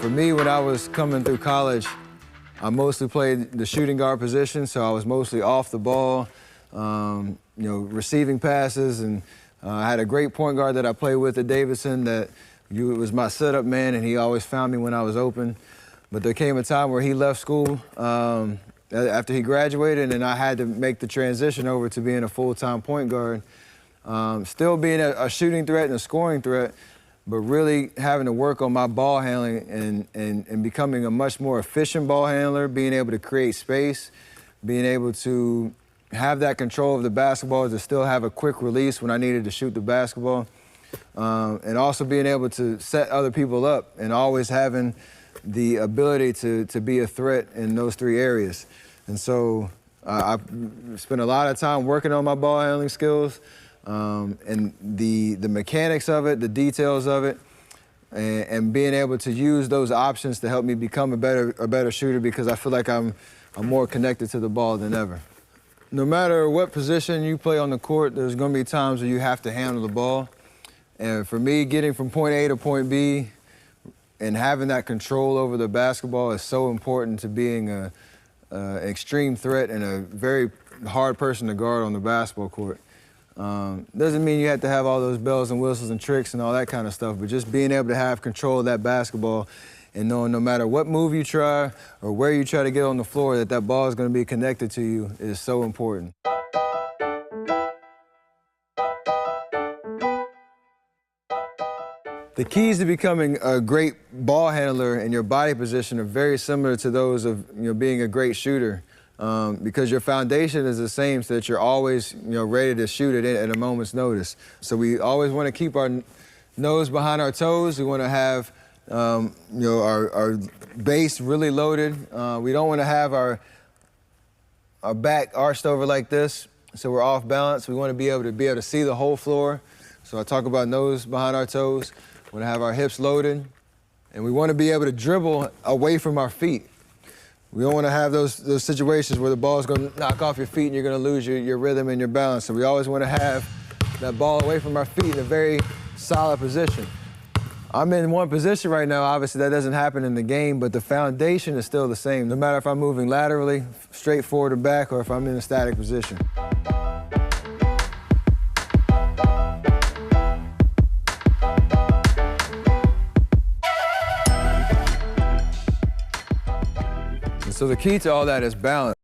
For me, when I was coming through college, I mostly played the shooting guard position, so I was mostly off the ball, receiving passes, and I had a great point guard that I played with at Davidson that was my setup man, and he always found me when I was open. But there came a time where he left school after he graduated, and I had to make the transition over to being a full-time point guard. Still being a shooting threat and a scoring threat, but really having to work on my ball handling and becoming a much more efficient ball handler, being able to create space, being able to have that control of the basketball, to still have a quick release when I needed to shoot the basketball, and also being able to set other people up and always having the ability to be a threat in those three areas. And so I spent a lot of time working on my ball handling skills, and the mechanics of it, the details of it, and being able to use those options to help me become a better shooter, because I feel like I'm more connected to the ball than ever. No matter what position you play on the court, there's going to be times where you have to handle the ball. And for me, getting from point A to point B and having that control over the basketball is so important to being an extreme threat and a very hard person to guard on the basketball court. Doesn't mean you have to have all those bells and whistles and tricks and all that kind of stuff, but just being able to have control of that basketball and knowing no matter what move you try or where you try to get on the floor, that ball is going to be connected to you is so important. The keys to becoming a great ball handler in your body position are very similar to those of being a great shooter. Because your foundation is the same, so that you're always ready to shoot it at a moment's notice. So we always want to keep our nose behind our toes. We want to have our base really loaded. We don't want to have our back arched over like this, so we're off balance. We want to be able to see the whole floor. So I talk about nose behind our toes. We want to have our hips loaded, and we want to be able to dribble away from our feet. We don't want to have those situations where the ball is going to knock off your feet and you're going to lose your rhythm and your balance. So we always want to have that ball away from our feet in a very solid position. I'm in one position right now. Obviously, that doesn't happen in the game, but the foundation is still the same, no matter if I'm moving laterally, straight forward or back, or if I'm in a static position. So the key to all that is balance.